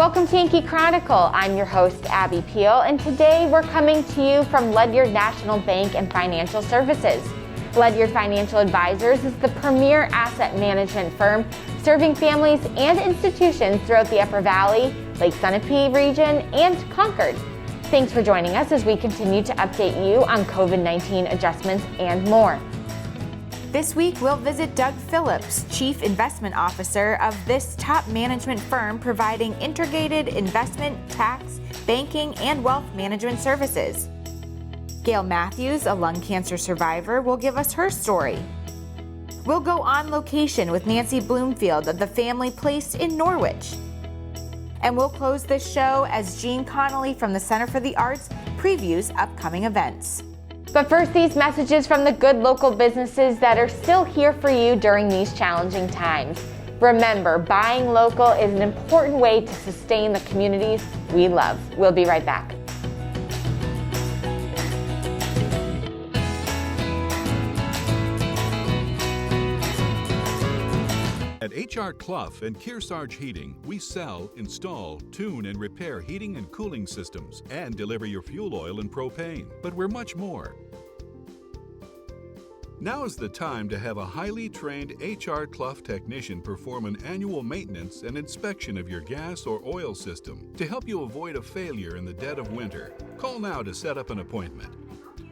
Welcome to Yankee Chronicle. I'm your host, Abby Peel, and today we're coming to you from Ledyard National Bank and Financial Services. Ledyard Financial Advisors is the premier asset management firm serving families and institutions throughout the Upper Valley, Lake Sunapee region, and Concord. Thanks for joining us as we continue to update you on COVID-19 adjustments and more. This week, we'll visit Doug Phillips, Chief Investment Officer of this top management firm providing integrated investment, tax, banking, and wealth management services. Gail Matthews, a lung cancer survivor, will give us her story. We'll go on location with Nancy Bloomfield of the Family Place in Norwich. And we'll close this show as Jean Connolly from the Center for the Arts previews upcoming events. But first, these messages from the good local businesses that are still here for you during these challenging times. Remember, buying local is an important way to sustain the communities we love. We'll be right back. At H.R. Clough and Kearsarge Heating, we sell, install, tune, and repair heating and cooling systems and deliver your fuel oil and propane. But we're much more. Now is the time to have a highly trained H.R. Clough technician perform an annual maintenance and inspection of your gas or oil system to help you avoid a failure in the dead of winter. Call now to set up an appointment.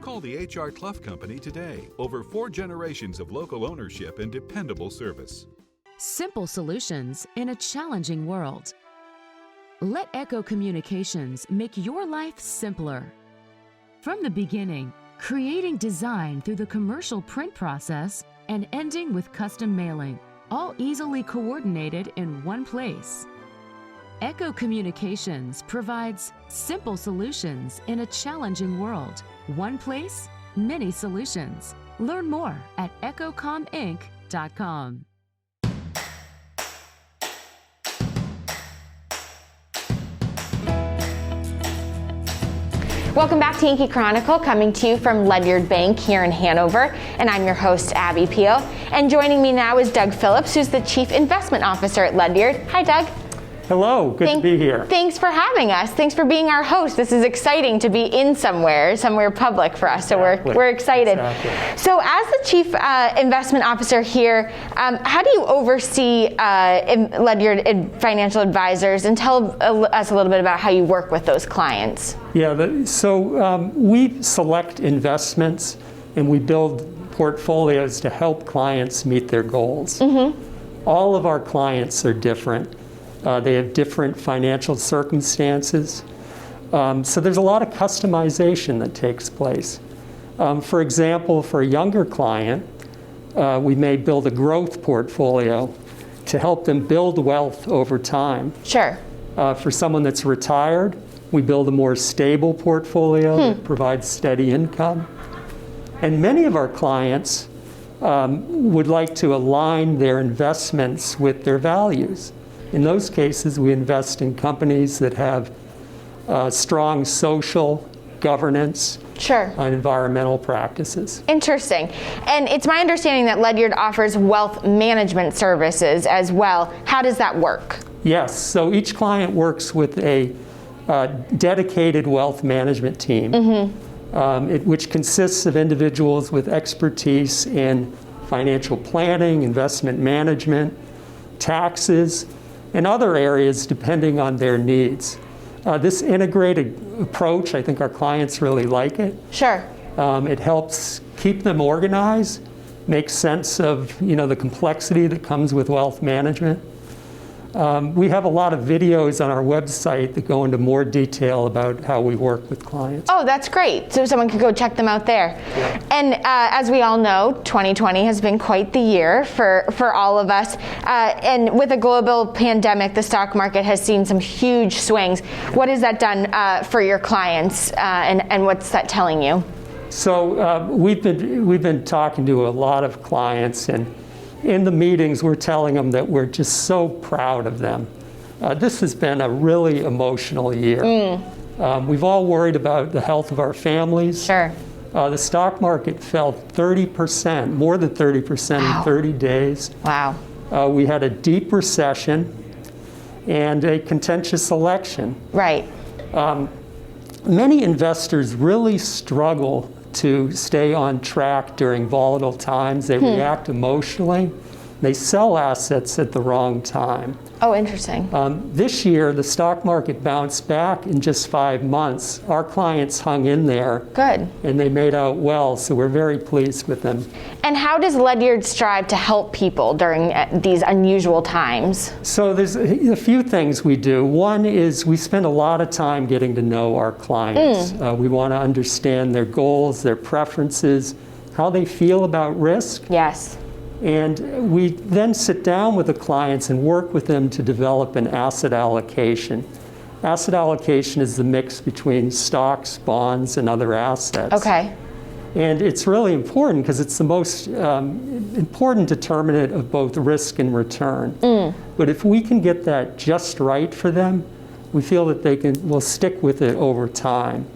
Call the H.R. Clough Company today. Over 4 generations of local ownership and dependable service. Simple solutions in a challenging world. Let Echo Communications make your life simpler. From the beginning, creating design through the commercial print process and ending with custom mailing, all easily coordinated in one place. Echo Communications provides simple solutions in a challenging world. One place, many solutions. Learn more at echocominc.com. Welcome back to Yankee Chronicle, coming to you from Ledyard Bank here in Hanover, and I'm your host, Abby Peel. And joining me now is Doug Phillips, who's the Chief Investment Officer at Ledyard. Hi, Doug. Hello, good to be here. Thanks for having us. Thanks for being our host. This is exciting to be in somewhere public for us, Exactly. So we're excited. Exactly. So as the Chief Investment Officer here, how do you oversee Ledyard Financial Advisors, and tell us a little bit about how you work with those clients? Yeah, we select investments and we build portfolios to help clients meet their goals. Mm-hmm. All of our clients are different. They have different financial circumstances. So there's a lot of customization that takes place. For example, for a younger client, we may build a growth portfolio to help them build wealth over time. Sure. For someone that's retired, we build a more stable portfolio that provides steady income. And many of our clients would like to align their investments with their values. In those cases, we invest in companies that have strong social governance, sure, and environmental practices. Interesting. And it's my understanding that Ledyard offers wealth management services as well. How does that work? Yes, so each client works with a dedicated wealth management team, which consists of individuals with expertise in financial planning, investment management, taxes, and other areas depending on their needs. This integrated approach, I think our clients really like it. Sure. It helps keep them organized, make sense of the complexity that comes with wealth management. We have a lot of videos on our website that go into more detail about how we work with clients. Oh, that's great. So someone could go check them out there. Yeah. And as we all know, 2020 has been quite the year for all of us. And with a global pandemic, the stock market has seen some huge swings. What has that done for your clients, and what's that telling you? So we've been talking to a lot of clients, and in the meetings, we're telling them that we're just so proud of them. This has been a really emotional year. We've all worried about the health of our families. Sure. The stock market fell 30%, more than 30% in 30 days. Wow. We had a deep recession, and a contentious election. Right. Many investors really struggle to stay on track during volatile times. They react emotionally. They sell assets at the wrong time. Oh, interesting. This year, the stock market bounced back in just 5 months. Our clients hung in there. Good. And they made out well, so we're very pleased with them. And how does Ledyard strive to help people during these unusual times? So there's a few things we do. One is we spend a lot of time getting to know our clients. We want to understand their goals, their preferences, how they feel about risk. Yes. And we then sit down with the clients and work with them to develop an asset allocation. Asset allocation is the mix between stocks, bonds, and other assets. Okay. And it's really important because it's the most important determinant of both risk and return. But if we can get that just right for them, we feel that will stick with it over time.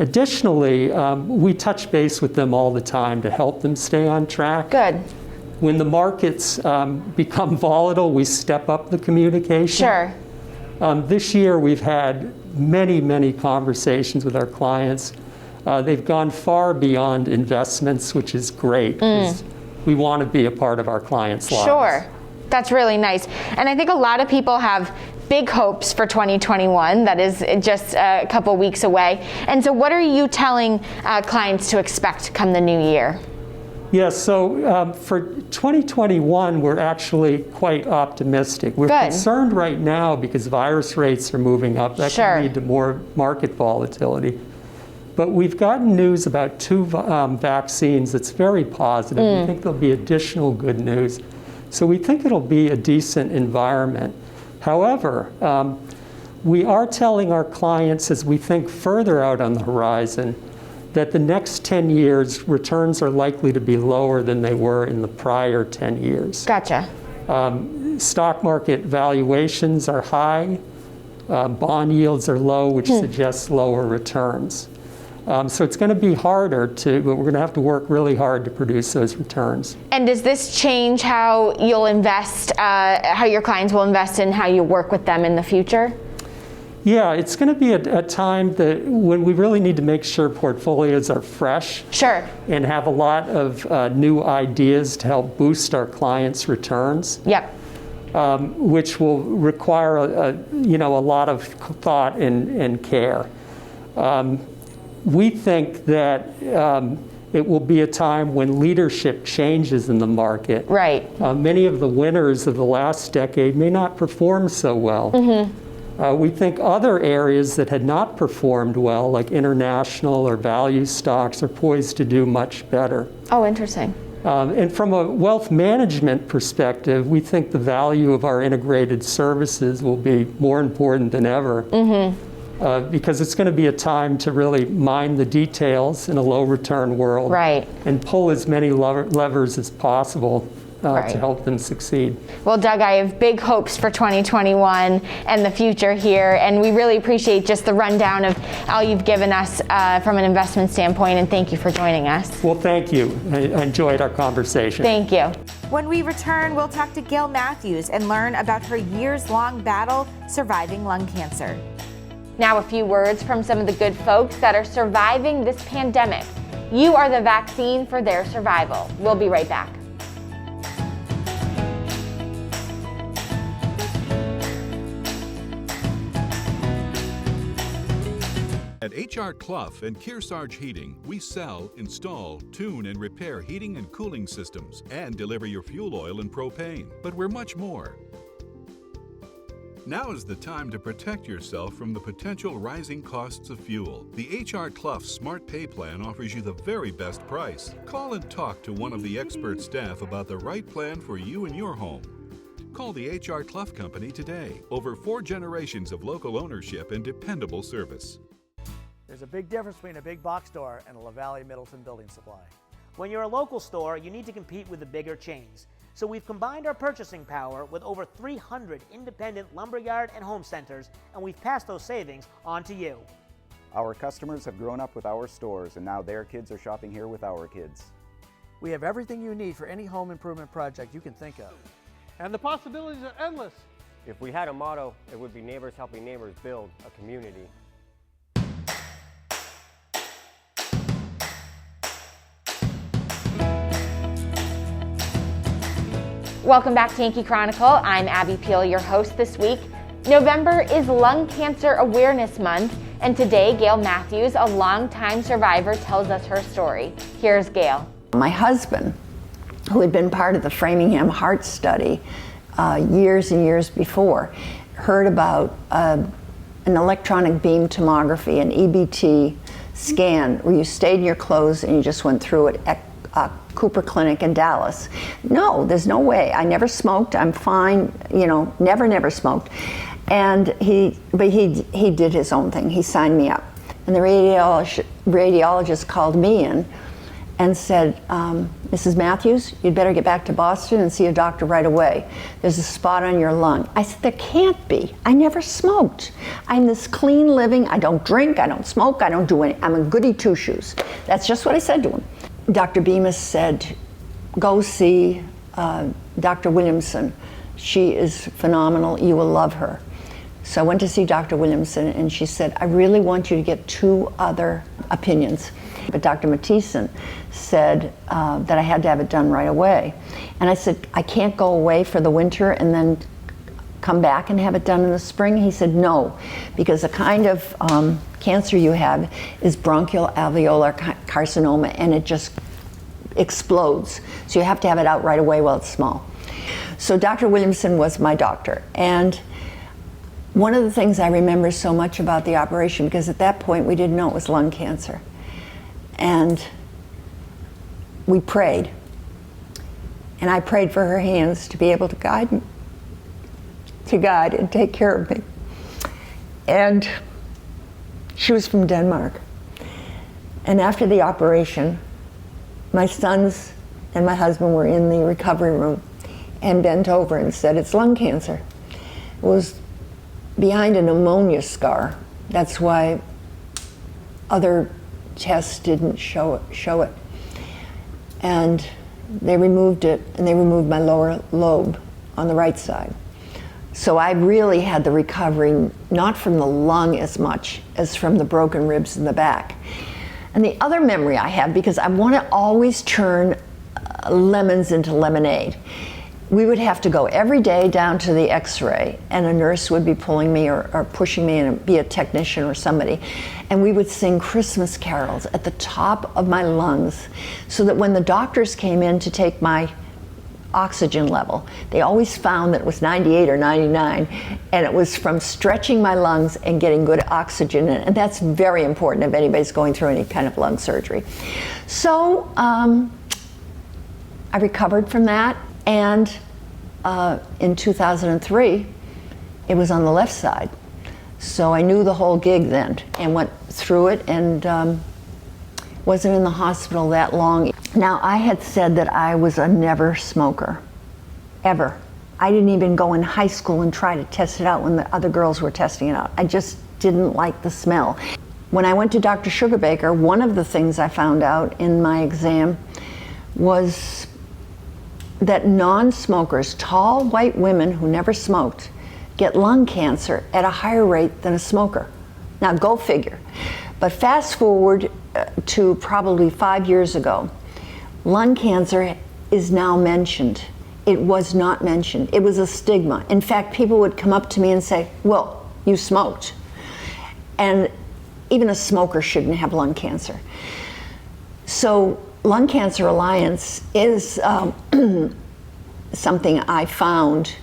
Additionally, we touch base with them all the time to help them stay on track. Good. When the markets become volatile, we step up the communication. Sure. This year, we've had many, many conversations with our clients. They've gone far beyond investments, which is great. We want to be a part of our clients' lives. Sure. That's really nice. And I think a lot of people have big hopes for 2021 that is just a couple weeks away. And so what are you telling clients to expect come the new year? Yes, so for 2021, we're actually quite optimistic. We're concerned right now because virus rates are moving up. That can lead to more market volatility. But we've gotten news about 2 vaccines that's very positive. We think there'll be additional good news. So we think it'll be a decent environment. However, we are telling our clients as we think further out on the horizon that the next 10 years, returns are likely to be lower than they were in the prior 10 years. Gotcha. Stock market valuations are high. Bond yields are low, which suggests lower returns. So it's going to be harder but we're going to have to work really hard to produce those returns. And does this change how you'll invest, how your clients will invest and how you work with them in the future? Yeah, it's going to be a time when we really need to make sure portfolios are fresh. Sure. And have a lot of new ideas to help boost our clients' returns. Yep. Which will require a lot of thought and care. We think that it will be a time when leadership changes in the market. Right. Many of the winners of the last decade may not perform so well. We think other areas that had not performed well, like international or value stocks, are poised to do much better. Oh, interesting. And from a wealth management perspective, we think the value of our integrated services will be more important than ever. Because it's going to be a time to really mine the details in a low return world. Right. And pull as many levers as possible to help them succeed. Well, Doug, I have big hopes for 2021 and the future here, and we really appreciate just the rundown of all you've given us from an investment standpoint, and thank you for joining us. Well, thank you. I enjoyed our conversation. Thank you. When we return, we'll talk to Gail Matthews and learn about her years-long battle surviving lung cancer. Now a few words from some of the good folks that are surviving this pandemic. You are the vaccine for their survival. We'll be right back. At H.R. Clough and Kearsarge Heating, we sell, install, tune, and repair heating and cooling systems and deliver your fuel oil and propane. But we're much more. Now is the time to protect yourself from the potential rising costs of fuel. The H.R. Clough Smart Pay Plan offers you the very best price. Call and talk to one of the expert staff about the right plan for you and your home. Call the H.R. Clough Company today. Over 4 generations of local ownership and dependable service. There's a big difference between a big box store and a LaValle Middleton building supply. When you're a local store, you need to compete with the bigger chains. So we've combined our purchasing power with over 300 independent lumberyard and home centers, and we've passed those savings on to you. Our customers have grown up with our stores, and now their kids are shopping here with our kids. We have everything you need for any home improvement project you can think of. And the possibilities are endless. If we had a motto, it would be neighbors helping neighbors build a community. Welcome back to Yankee Chronicle. I'm Abby Peel, your host this week. November is Lung Cancer Awareness Month, and today Gail Matthews, a longtime survivor, tells us her story. Here's Gail. My husband, who had been part of the Framingham Heart Study years and years before, heard about an electronic beam tomography, an EBT scan, where you stayed in your clothes and you just went through it at Cooper Clinic in Dallas. No, there's no way. I never smoked. I'm fine. You know, never smoked. And he did his own thing. He signed me up. And the radiologist called me in and said, Mrs. Matthews, you'd better get back to Boston and see a doctor right away. There's a spot on your lung. I said, there can't be. I never smoked. I'm this clean living. I don't drink. I don't smoke. I don't do anything. I'm a goody two-shoes. That's just what I said to him. Dr. Bemis said, go see Dr. Williamson. She is phenomenal. You will love her. So I went to see Dr. Williamson, and she said, I really want you to get 2 other opinions. But Dr. Mathieson said that I had to have it done right away. And I said, I can't go away for the winter and then come back and have it done in the spring? He said, no, because the kind of cancer you have is bronchial alveolar carcinoma, and it just explodes. So you have to have it out right away while it's small. So Dr. Williamson was my doctor. And one of the things I remember so much about the operation, because at that point we didn't know it was lung cancer, and we prayed. And I prayed for her hands to be able to guide me, to guide and take care of me. And she was from Denmark. And after the operation, my sons and my husband were in the recovery room and bent over and said, it's lung cancer. It was behind a pneumonia scar. That's why other tests didn't show it. And they removed it, and they removed my lower lobe on the right side. So I really had the recovery, not from the lung as much as from the broken ribs in the back. And the other memory I have, because I want to always turn lemons into lemonade, we would have to go every day down to the x-ray, and a nurse would be pulling me or pushing me, and be a technician or somebody, and we would sing Christmas carols at the top of my lungs, so that when the doctors came in to take my oxygen level, they always found that it was 98 or 99, and it was from stretching my lungs and getting good oxygen, and that's very important if anybody's going through any kind of lung surgery. So I recovered from that, and in 2003 it was on the left side, so I knew the whole gig then and went through it, and wasn't in the hospital that long. Now, I had said that I was a never smoker, ever. I didn't even go in high school and try to test it out when the other girls were testing it out. I just didn't like the smell. When I went to Dr. Sugarbaker, one of the things I found out in my exam was that non-smokers, tall white women who never smoked, get lung cancer at a higher rate than a smoker. Now, go figure. But fast forward to probably 5 years ago, lung cancer is now mentioned. It was not mentioned. It was a stigma. In fact, people would come up to me and say, well, you smoked. And even a smoker shouldn't have lung cancer. So Lung Cancer Alliance is something I found,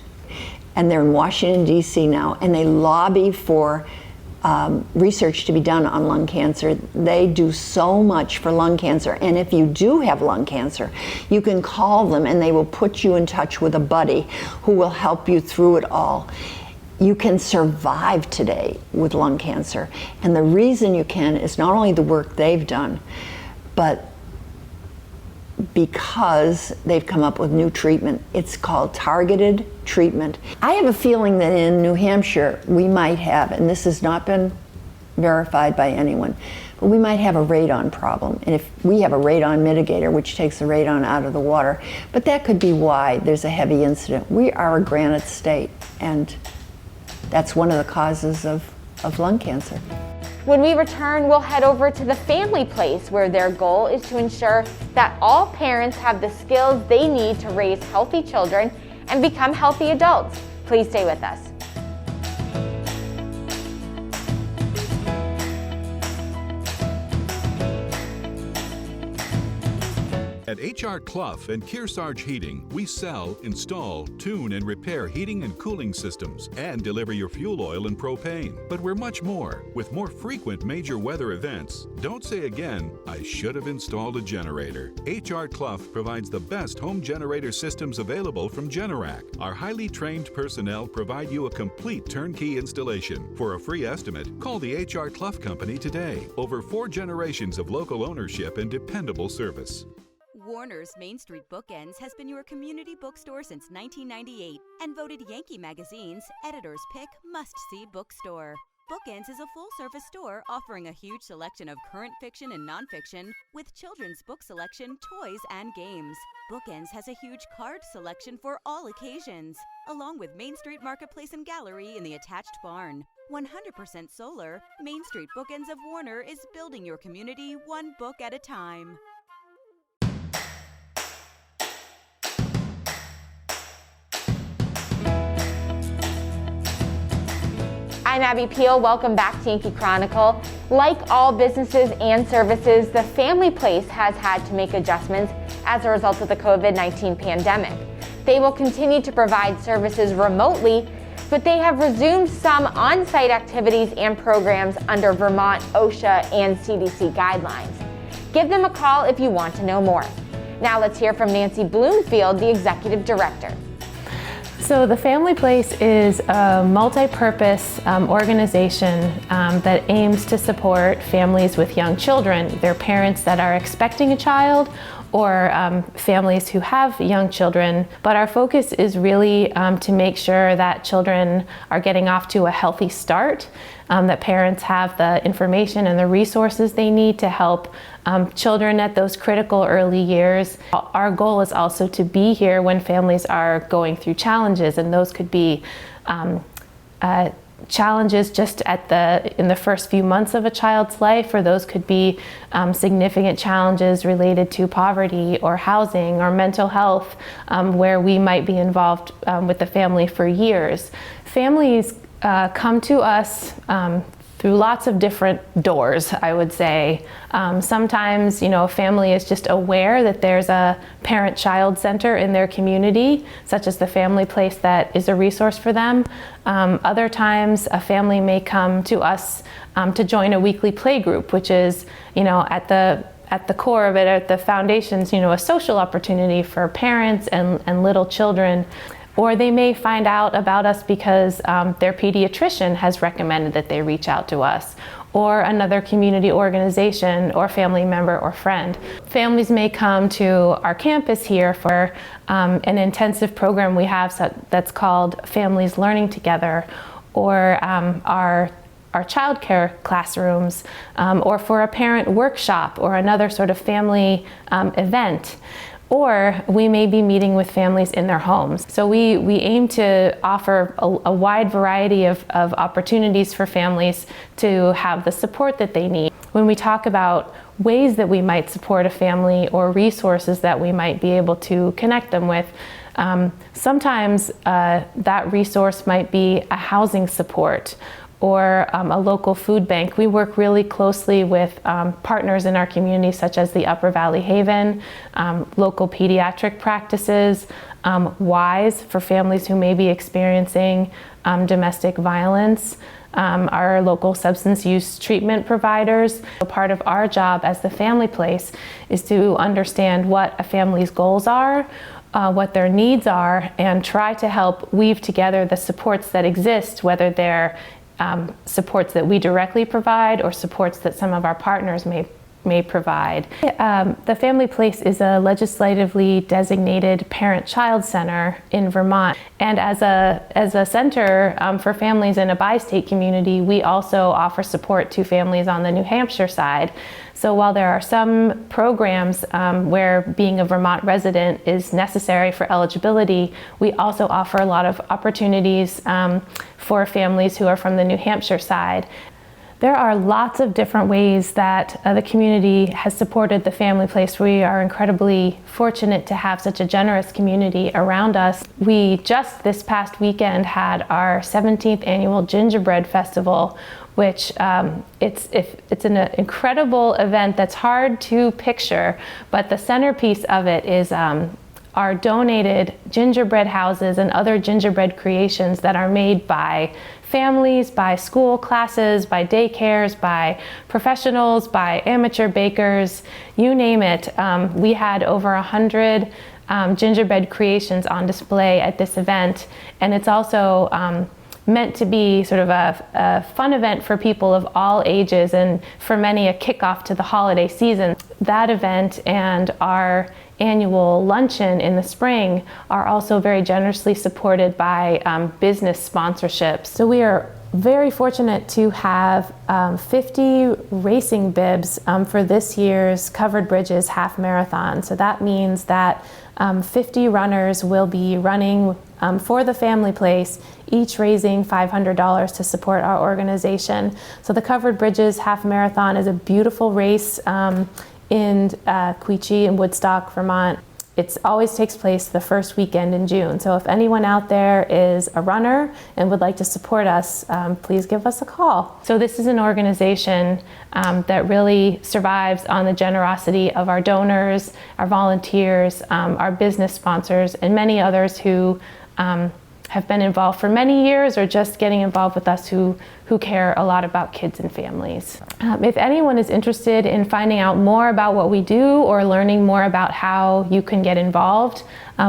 and they're in Washington, D.C. now, and they lobby for research to be done on lung cancer. They do so much for lung cancer, and if you do have lung cancer, you can call them and they will put you in touch with a buddy who will help you through it all. You can survive today with lung cancer, and the reason you can is not only the work they've done, but because they've come up with new treatment. It's called targeted treatment. I have a feeling that in New Hampshire we might have, and this has not been verified by anyone, but we might have a radon problem. And if we have a radon mitigator, which takes the radon out of the water, but that could be why there's a heavy incident. We are a granite state, and that's one of the causes of lung cancer. When we return, we'll head over to the family place, where their goal is to ensure that all parents have the skills they need to raise healthy children and become healthy adults. Please stay with us. At H.R. Clough and Kearsarge Heating, we sell, install, tune, and repair heating and cooling systems and deliver your fuel oil and propane. But we're much more. With more frequent major weather events, don't say again, "I should have installed a generator." H.R. Clough provides the best home generator systems available from Generac. Our highly trained personnel provide you a complete turnkey installation. For a free estimate, call the H.R. Clough Company today. Over 4 generations of local ownership and dependable service. Warner's Main Street Bookends has been your community bookstore since 1998 and voted Yankee Magazine's Editor's Pick Must-See Bookstore. Bookends is a full-service store offering a huge selection of current fiction and nonfiction with children's book selection, toys, and games. Bookends has a huge card selection for all occasions, along with Main Street Marketplace and Gallery in the attached barn. 100% solar, Main Street Bookends of Warner is building your community one book at a time. I'm Abby Peel. Welcome back to Yankee Chronicle. Like all businesses and services, the family place has had to make adjustments as a result of the COVID-19 pandemic. They will continue to provide services remotely, but they have resumed some on-site activities and programs under Vermont OSHA and CDC guidelines. Give them a call if you want to know more. Now let's hear from Nancy Bloomfield, the Executive Director. So the Family Place is a multi-purpose organization that aims to support families with young children, either parents that are expecting a child or families who have young children. But our focus is really to make sure that children are getting off to a healthy start, that parents have the information and the resources they need to help children at those critical early years. Our goal is also to be here when families are going through challenges, and those could be challenges just in the first few months of a child's life, or those could be significant challenges related to poverty or housing or mental health, where we might be involved with the family for years. Families come to us through lots of different doors, I would say. Sometimes, a family is just aware that there's a parent-child center in their community, such as the Family Place, that is a resource for them. Other times, a family may come to us to join a weekly play group, which is, at the core of it, at the foundations, a social opportunity for parents and little children. Or they may find out about us because their pediatrician has recommended that they reach out to us, or another community organization or family member or friend. Families may come to our campus here for an intensive program we have that's called Families Learning Together, or our childcare classrooms, or for a parent workshop or another sort of family event. Or we may be meeting with families in their homes. So we aim to offer a wide variety of opportunities for families to have the support that they need. When we talk about ways that we might support a family or resources that we might be able to connect them with, sometimes that resource might be a housing support or a local food bank. We work really closely with partners in our community, such as the Upper Valley Haven, local pediatric practices, WISE for families who may be experiencing domestic violence, our local substance use treatment providers. So part of our job as the Family Place is to understand what a family's goals are, what their needs are, and try to help weave together the supports that exist, whether they're supports that we directly provide or supports that some of our partners may may provide. The Family Place is a legislatively designated parent-child center in Vermont. And as a center for families in a bi-state community, we also offer support to families on the New Hampshire side. So while there are some programs where being a Vermont resident is necessary for eligibility, we also offer a lot of opportunities for families who are from the New Hampshire side. There are lots of different ways that the community has supported the Family Place. We are incredibly fortunate to have such a generous community around us. We just this past weekend had our 17th annual Gingerbread Festival, which it's an incredible event that's hard to picture, but the centerpiece of it is our donated gingerbread houses and other gingerbread creations that are made by families, by school classes, by daycares, by professionals, by amateur bakers, you name it. We had over 100 gingerbread creations on display at this event, and it's also meant to be sort of a fun event for people of all ages, and for many a kickoff to the holiday season. That event and our annual luncheon in the spring are also very generously supported by business sponsorships. So we are very fortunate to have 50 racing bibs for this year's Covered Bridges Half Marathon. So that means that 50 runners will be running for the Family Place, each raising $500 to support our organization. So the Covered Bridges Half Marathon is a beautiful race in Quechee and Woodstock, Vermont. It always takes place the first weekend in June. So if anyone out there is a runner and would like to support us, please give us a call. So this is an organization that really survives on the generosity of our donors, our volunteers, our business sponsors, and many others who have been involved for many years or just getting involved with us who care a lot about kids and families. If anyone is interested in finding out more about what we do or learning more about how you can get involved,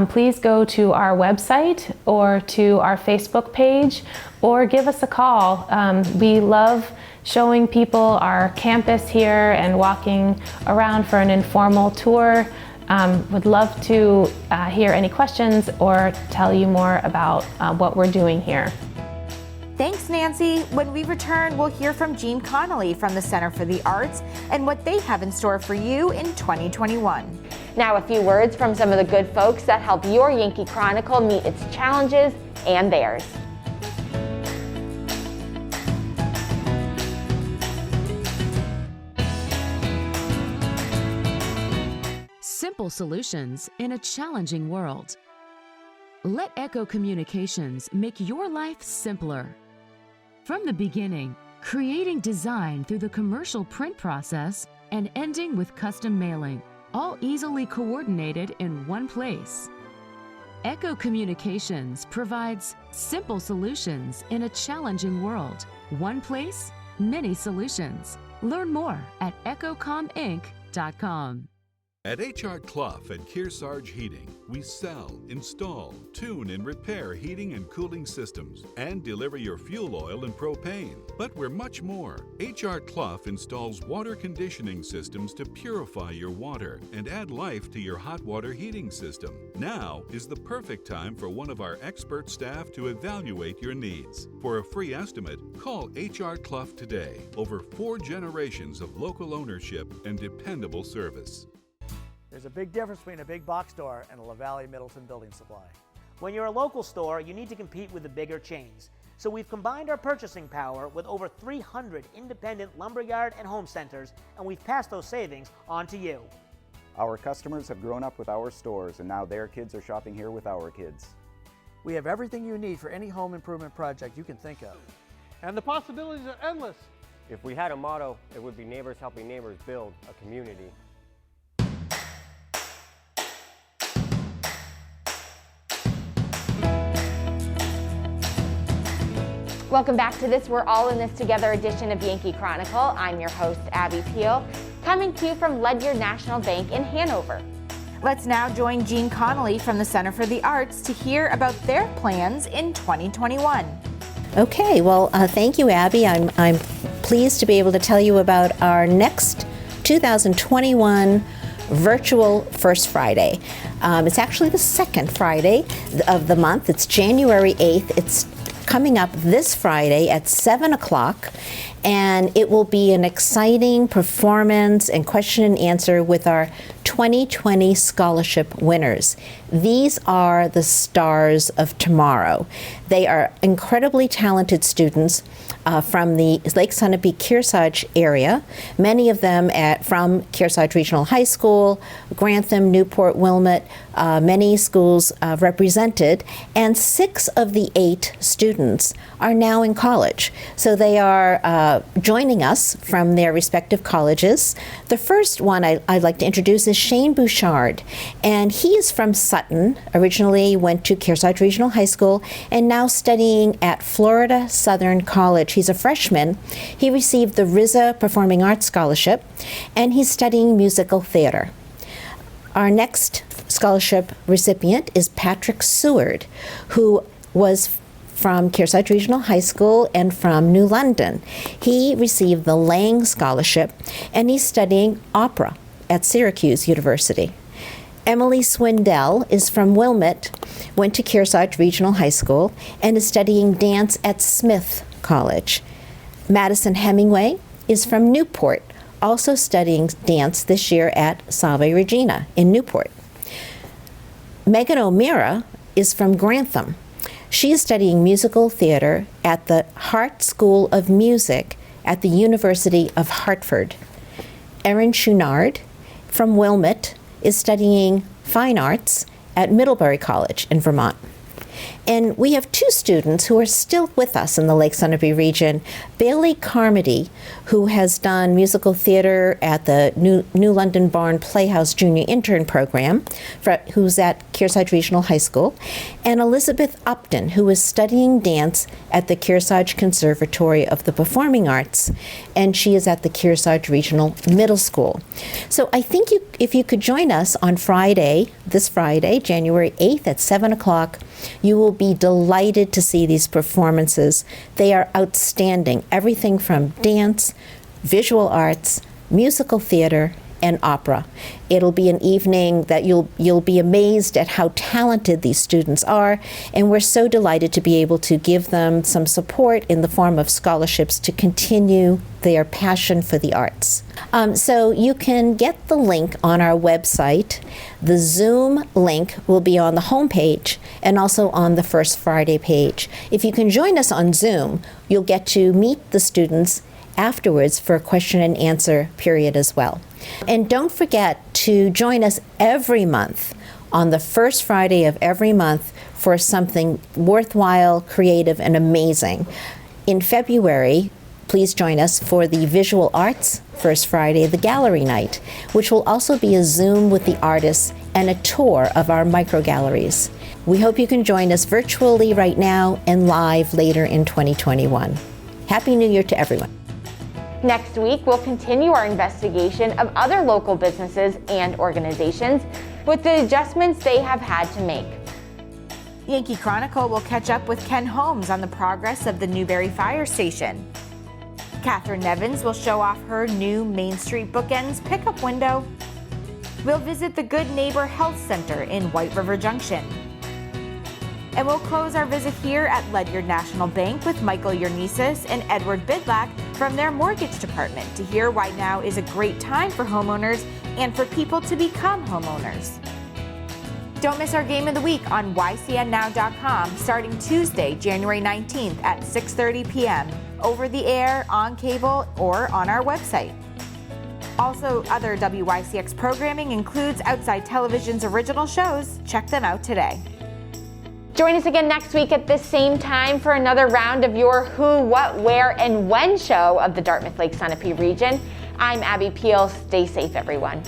please go to our website or to our Facebook page or give us a call. We love showing people our campus here and walking around for an informal tour. Would love to hear any questions or tell you more about what we're doing here. Thanks, Nancy. When we return, we'll hear from Jean Connolly from the Center for the Arts and what they have in store for you in 2021. Now a few words from some of the good folks that help your Yankee Chronicle meet its challenges and theirs. Simple solutions in a challenging world. Let Echo Communications make your life simpler. From the beginning, creating design through the commercial print process and ending with custom mailing, all easily coordinated in one place. Echo Communications provides simple solutions in a challenging world. One place, many solutions. Learn more at echocominc.com. At H.R. Clough and Kearsarge Heating, we sell, install, tune, and repair heating and cooling systems and deliver your fuel oil and propane. But we're much more. H.R. Clough installs water conditioning systems to purify your water and add life to your hot water heating system. Now is the perfect time for one of our expert staff to evaluate your needs. For a free estimate, call H.R. Clough today. Over 4 generations of local ownership and dependable service. There's a big difference between a big box store and a LaValle Middleton building supply. When you're a local store, you need to compete with the bigger chains. So we've combined our purchasing power with over 300 independent lumberyard and home centers, and we've passed those savings on to you. Our customers have grown up with our stores, and now their kids are shopping here with our kids. We have everything you need for any home improvement project you can think of. And the possibilities are endless. If we had a motto, it would be neighbors helping neighbors build a community. Welcome back to this We're All in This Together edition of Yankee Chronicle. I'm your host, Abby Peel, coming to you from Ledyard National Bank in Hanover. Let's now join Jean Connolly from the Center for the Arts to hear about their plans in 2021. Okay, well, thank you, Abby. I'm pleased to be able to tell you about our next 2021 virtual First Friday. It's actually the second Friday of the month. It's January 8th. It's coming up this Friday at 7 o'clock, and it will be an exciting performance and question and answer with our 2020 scholarship winners. These are the stars of tomorrow. They are incredibly talented students from the Lake Sunapee Kearsarge area, many of them from Kearsarge Regional High School, Grantham, Newport, Wilmot, many schools represented, and 6 of the 8 students are now in college. So they are joining us from their respective colleges. The first one I'd like to introduce is Shane Bouchard, and he is from Sutton, originally went to Kearsarge Regional High School, and now studying at Florida Southern College. He's a freshman. He received the RZA Performing Arts Scholarship, and he's studying musical theater. Our next scholarship recipient is Patrick Seward, who was from Kearsarge Regional High School and from New London. He received the Lang Scholarship, and he's studying opera at Syracuse University. Emily Swindell is from Wilmot, went to Kearsarge Regional High School, and is studying dance at Smith College. Madison Hemingway is from Newport, also studying dance this year at Salve Regina in Newport. Megan O'Meara is from Grantham. She is studying musical theater at the Hart School of Music at the University of Hartford. Erin Chouinard from Wilmot is studying fine arts at Middlebury College in Vermont. And we have 2 students who are still with us in the Lake Sunapee region. Bailey Carmody, who has done musical theater at the New London Barn Playhouse Junior Intern Program, who's at Kearsarge Regional High School, and Elizabeth Upton, who is studying dance at the Kearsarge Conservatory of the Performing Arts, and she is at the Kearsarge Regional Middle School. So I think if you could join us on this Friday, January 8th at 7 o'clock, you will be delighted to see these performances. They are outstanding. Everything from dance, visual arts, musical theater, and opera. It'll be an evening that you'll be amazed at how talented these students are, and we're so delighted to be able to give them some support in the form of scholarships to continue their passion for the arts. So you can get the link on our website. The Zoom link will be on the homepage and also on the First Friday page. If you can join us on Zoom, you'll get to meet the students afterwards for a question and answer period as well. And don't forget to join us every month on the first Friday of every month for something worthwhile, creative, and amazing. In February, please join us for the Visual Arts First Friday, the Gallery Night, which will also be a Zoom with the artists and a tour of our micro galleries. We hope you can join us virtually right now and live later in 2021. Happy New Year to everyone. Next week, we'll continue our investigation of other local businesses and organizations with the adjustments they have had to make. Yankee Chronicle will catch up with Ken Holmes on the progress of the Newberry Fire Station. Catherine Nevins will show off her new Main Street Bookends pickup window. We'll visit the Good Neighbor Health Center in White River Junction. And we'll close our visit here at Ledyard National Bank with Michael Yernisis and Edward Bidlack from their mortgage department to hear why now is a great time for homeowners and for people to become homeowners. Don't miss our Game of the Week on ycnnow.com starting Tuesday, January 19th at 6:30 p.m. over the air, on cable, or on our website. Also, other WYCX programming includes Outside Television's original shows. Check them out today. Join us again next week at this same time for another round of your Who, What, Where, and When show of the Dartmouth Lake Sunapee region. I'm Abby Peel. Stay safe, everyone.